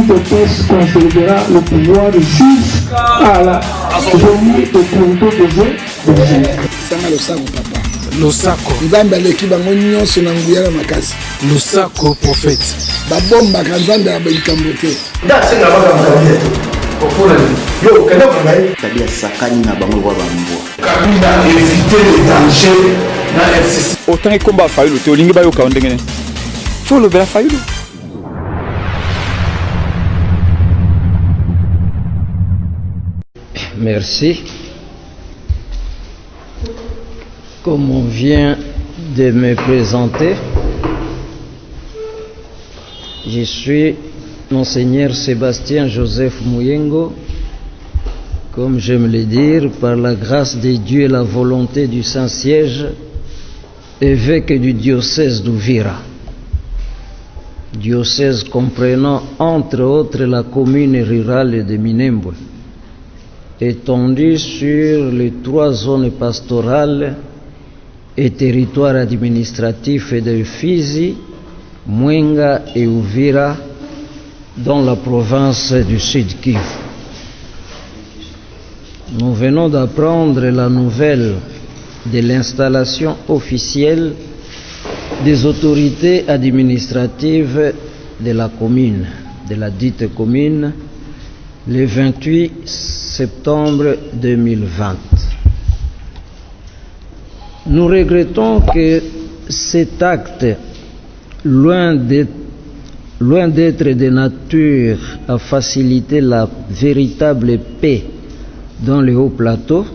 de texte conservera le pouvoir jusqu'à la venue au printemps de Jésus. Sanga losako papa. Losako. Nzambe aleki bango nyonso na nguyala makasi. Losako prophète. Babomba kanzambe ya belikambo te. Ndasenga baba mtabia tu. Kokona yo kana bangai. Tabia sakani na bango wa bambo. Kabila éviter le danger na FCC. Autant ekomba fayulu te olingi bayoka ndengene. Faut le bela fayulu. Merci. Comme on vient de me présenter, je suis Monseigneur Sébastien Joseph Muyengo, comme j'aime le dire, par la grâce de Dieu et la volonté du Saint-Siège, évêque du diocèse d'Uvira. Diocèse comprenant entre autres la commune rurale de Minembwe, étendue sur les 3 zones pastorales et territoires administratifs de Fizi, Mwenga et Uvira, dans la province du Sud Kivu. Nous venons d'apprendre la nouvelle de l'installation officielle des autorités administratives de la commune, de la dite commune, le 28 septembre 2020. Nous regrettons que cet acte, loin d'être de nature à faciliter la véritable paix dans les hauts plateaux,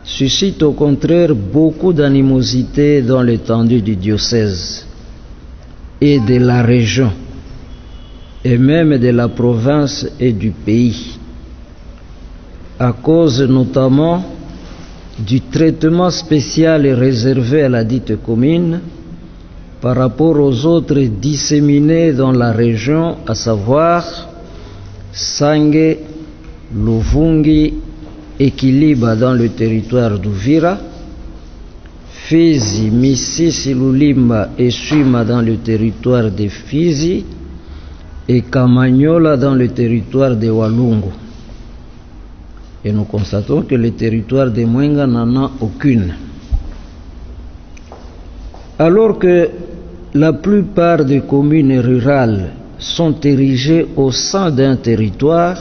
suscite au contraire beaucoup d'animosité dans l'étendue du diocèse et de la région, et même de la province et du pays, à cause notamment du traitement spécial réservé à la dite commune par rapport aux autres disséminés dans la région, à savoir Sange, Luvungi et Kiliba dans le territoire d'Uvira, Fizi, Misisi, Lulimba et Suima dans le territoire de Fizi et Kamanyola dans le territoire de Walungu. Et nous constatons que le territoire de Mwenga n'en a aucune. Alors que la plupart des communes rurales sont érigées au sein d'un territoire,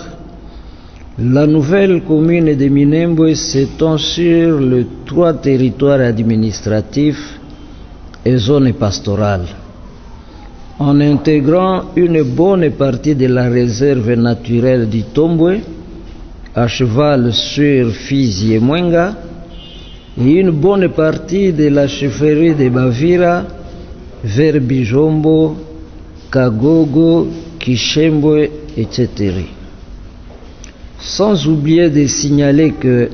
la nouvelle commune de Minembwe s'étend sur les 3 territoires administratifs et zones pastorales, en intégrant une bonne partie de la réserve naturelle du Tombwe, à cheval sur Fizi et Mwenga, et une bonne partie de la chefferie de Bavira vers Bijombo, Kagogo, Kishembwe, etc. Sans oublier de signaler que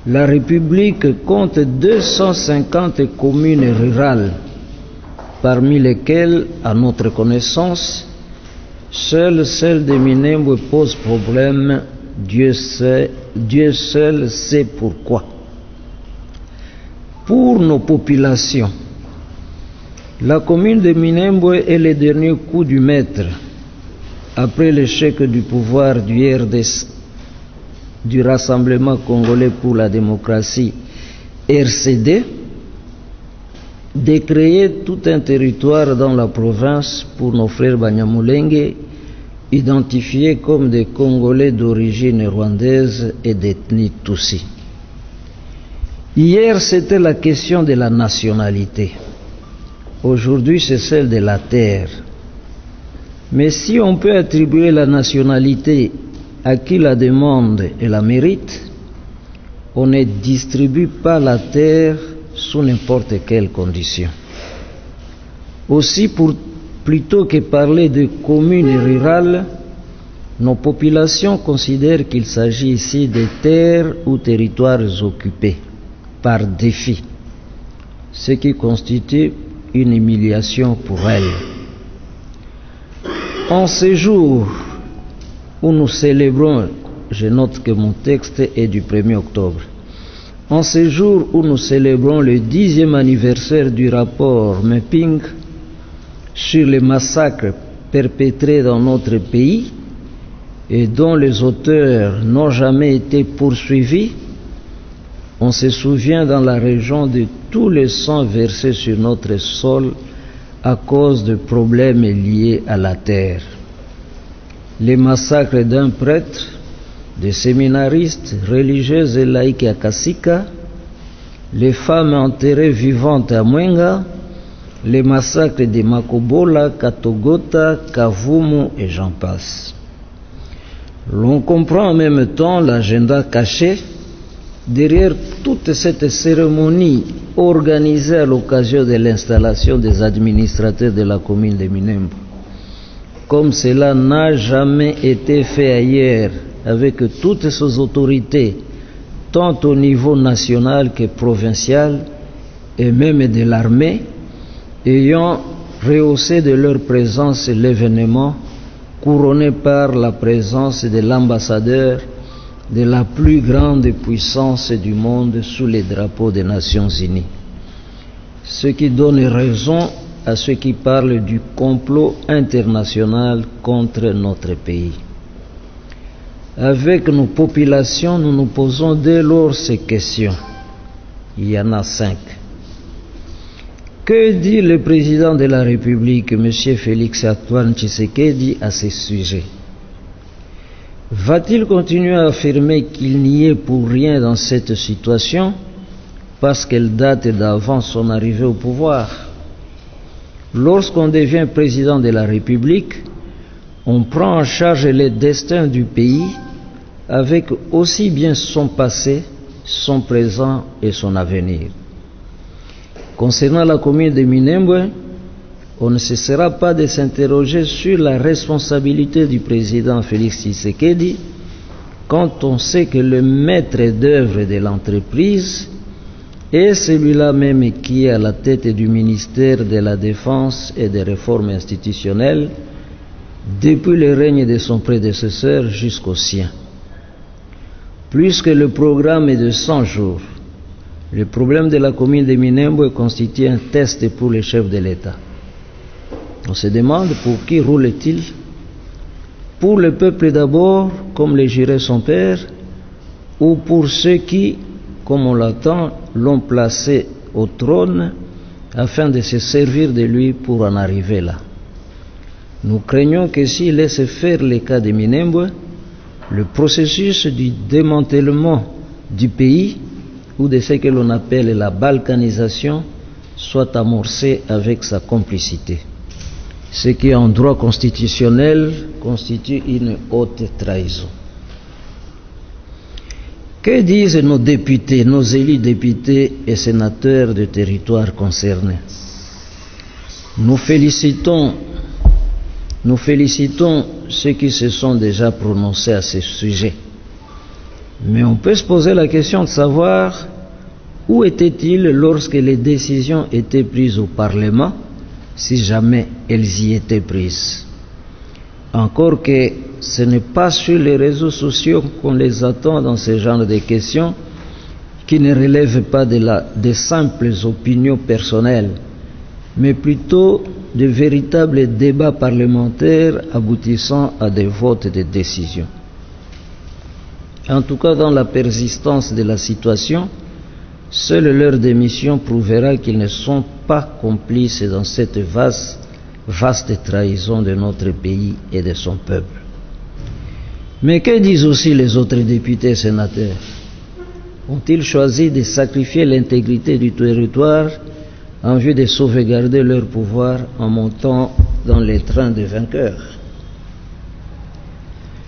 la République compte 250 communes rurales, parmi lesquelles, à notre connaissance, seule celle de Minembwe pose problème. Dieu seul sait pourquoi. Pour nos populations, la commune de Minembwe est le dernier coup du maître après l'échec du pouvoir du RDC, du Rassemblement congolais pour la démocratie, RCD, de créer tout un territoire dans la province pour nos frères Banyamulenge, identifiés comme des Congolais d'origine rwandaise et d'ethnie Tutsi. Hier, c'était la question de la nationalité. Aujourd'hui, c'est celle de la terre. Mais si on peut attribuer la nationalité à qui la demande et la mérite, on ne distribue pas la terre sous n'importe quelle condition. Aussi, plutôt que parler de communes rurales, nos populations considèrent qu'il s'agit ici de terres ou territoires occupés par défi, ce qui constitue une humiliation pour elles. En ce jour où nous célébrons, je note que mon texte est du 1er octobre, en ce jour où nous célébrons le 10e anniversaire du rapport Meping sur les massacres perpétrés dans notre pays et dont les auteurs n'ont jamais été poursuivis, on se souvient dans la région de tous les sangs versés sur notre sol à cause de problèmes liés à la terre. Les massacres d'un prêtre, des séminaristes, religieuses et laïcs à Kasika, les femmes enterrées vivantes à Mwenga, les massacres de Makobola, Katogota, Kavumu et j'en passe. L'on comprend en même temps l'agenda caché derrière toute cette cérémonie organisée à l'occasion de l'installation des administrateurs de la commune de Minembwe. Comme cela n'a jamais été fait ailleurs, avec toutes ces autorités, tant au niveau national que provincial, et même de l'armée, ayant rehaussé de leur présence l'événement, couronné par la présence de l'ambassadeur de la plus grande puissance du monde sous les drapeaux des Nations Unies. Ce qui donne raison à ceux qui parlent du complot international contre notre pays. Avec nos populations, nous nous posons dès lors ces questions. Il y en a 5. Que dit le président de la République, M. Félix-Antoine Tshisekedi, à ce sujet? Va-t-il continuer à affirmer qu'il n'y est pour rien dans cette situation parce qu'elle date d'avant son arrivée au pouvoir? Lorsqu'on devient président de la République, on prend en charge le destin du pays avec aussi bien son passé, son présent et son avenir. Concernant la commune de Minembwe, on ne cessera pas de s'interroger sur la responsabilité du président Félix Tshisekedi quand on sait que le maître d'œuvre de l'entreprise est celui-là même qui est à la tête du ministère de la Défense et des Réformes institutionnelles depuis le règne de son prédécesseur jusqu'au sien. Puisque le programme est de 100 jours, le problème de la commune de Minembwe constitue un test pour les chefs de l'État. On se demande pour qui roule-t-il? Pour le peuple d'abord, comme le jurait son père, ou pour ceux qui, comme on l'attend, l'ont placé au trône afin de se servir de lui pour en arriver là. Nous craignons que s'il laisse faire les cas de Minembwe, le processus du démantèlement du pays ou de ce que l'on appelle la balkanisation soit amorcé avec sa complicité. Ce qui en droit constitutionnel constitue une haute trahison. Que disent nos députés, nos élus députés et sénateurs des territoires concernés? Nous félicitons ceux qui se sont déjà prononcés à ce sujet. Mais on peut se poser la question de savoir où étaient-ils lorsque les décisions étaient prises au Parlement, si jamais elles y étaient prises. Encore que ce n'est pas sur les réseaux sociaux qu'on les attend dans ce genre de questions qui ne relèvent pas de simples opinions personnelles, mais plutôt de véritables débats parlementaires aboutissant à des votes de décision. En tout cas, dans la persistance de la situation, seule leur démission prouvera qu'ils ne sont pas complices dans cette vaste trahison de notre pays et de son peuple. Mais que disent aussi les autres députés et sénateurs? Ont-ils choisi de sacrifier l'intégrité du territoire en vue de sauvegarder leur pouvoir en montant dans les trains des vainqueurs?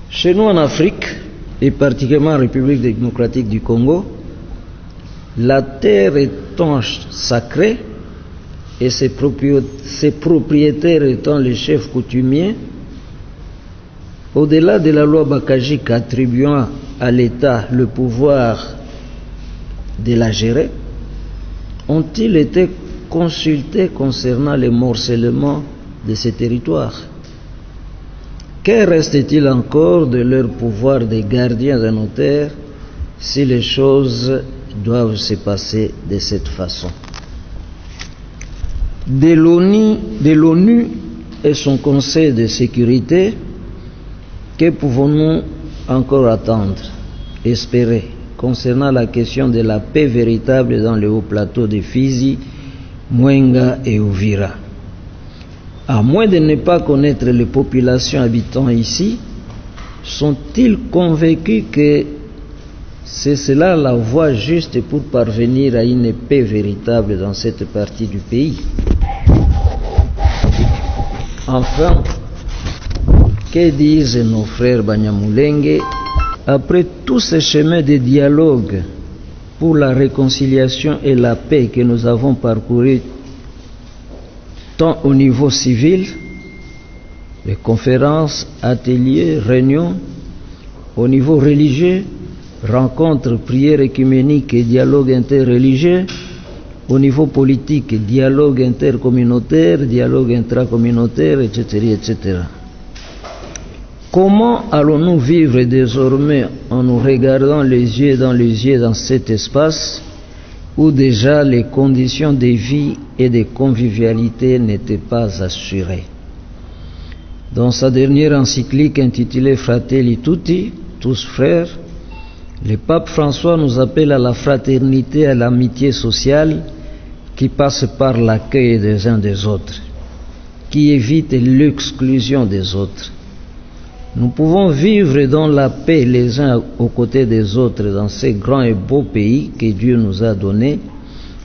Chez nous en Afrique, et particulièrement en République démocratique du Congo, la terre étant sacrée et ses propriétaires étant les chefs coutumiers, au-delà de la loi Bakajik attribuant à l'État le pouvoir de la gérer, ont-ils été consultés concernant le morcellement de ces territoires? Que reste-t-il encore de leur pouvoir de gardiens de nos terres si les choses doivent se passer de cette façon? De l'ONU et son Conseil de sécurité, que pouvons-nous encore attendre, espérer, concernant la question de la paix véritable dans le haut plateau de Fizi, Mwenga et Uvira? À moins de ne pas connaître les populations habitant ici, sont-ils convaincus que c'est cela la voie juste pour parvenir à une paix véritable dans cette partie du pays? Enfin, que disent nos frères Banyamulenge après tous ces chemins de dialogue pour la réconciliation et la paix que nous avons parcourus tant au niveau civil, les conférences, ateliers, réunions, au niveau religieux, rencontres, prières écuméniques et dialogues interreligieux, au niveau politique, dialogue intercommunautaire, dialogue intracommunautaire, etc., etc. Comment allons-nous vivre désormais en nous regardant les yeux dans cet espace où déjà les conditions de vie et de convivialité n'étaient pas assurées? Dans sa dernière encyclique intitulée Fratelli Tutti, tous frères, le pape François nous appelle à la fraternité et à l'amitié sociale qui passe par l'accueil des uns des autres, qui évite l'exclusion des autres. Nous pouvons vivre dans la paix les uns aux côtés des autres dans ces grands et beaux pays que Dieu nous a donnés,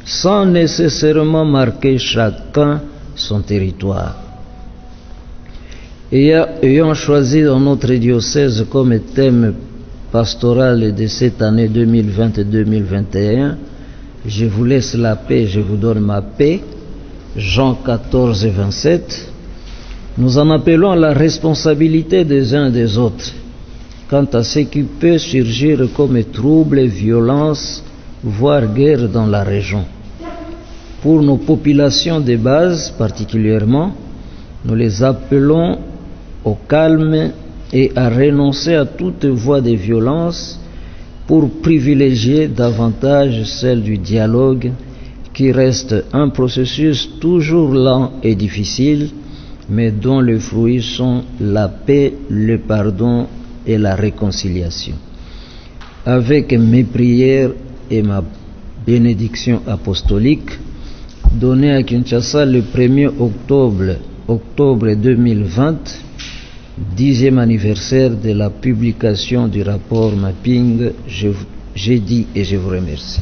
sans nécessairement marquer chacun son territoire. Ayant choisi dans notre diocèse comme thème pastoral de cette année 2020-2021, je vous laisse la paix, je vous donne ma paix, Jean 14, 27, nous en appelons à la responsabilité des uns des autres quant à ce qui peut surgir comme troubles, violences, voire guerre dans la région. Pour nos populations de base particulièrement, nous les appelons au calme et à renoncer à toute voie de violence pour privilégier davantage celle du dialogue qui reste un processus toujours lent et difficile, mais dont les fruits sont la paix, le pardon et la réconciliation. Avec mes prières et ma bénédiction apostolique, donnée à Kinshasa le 1er octobre 2020, 10e anniversaire de la publication du rapport Mapping, j'ai dit et je vous remercie.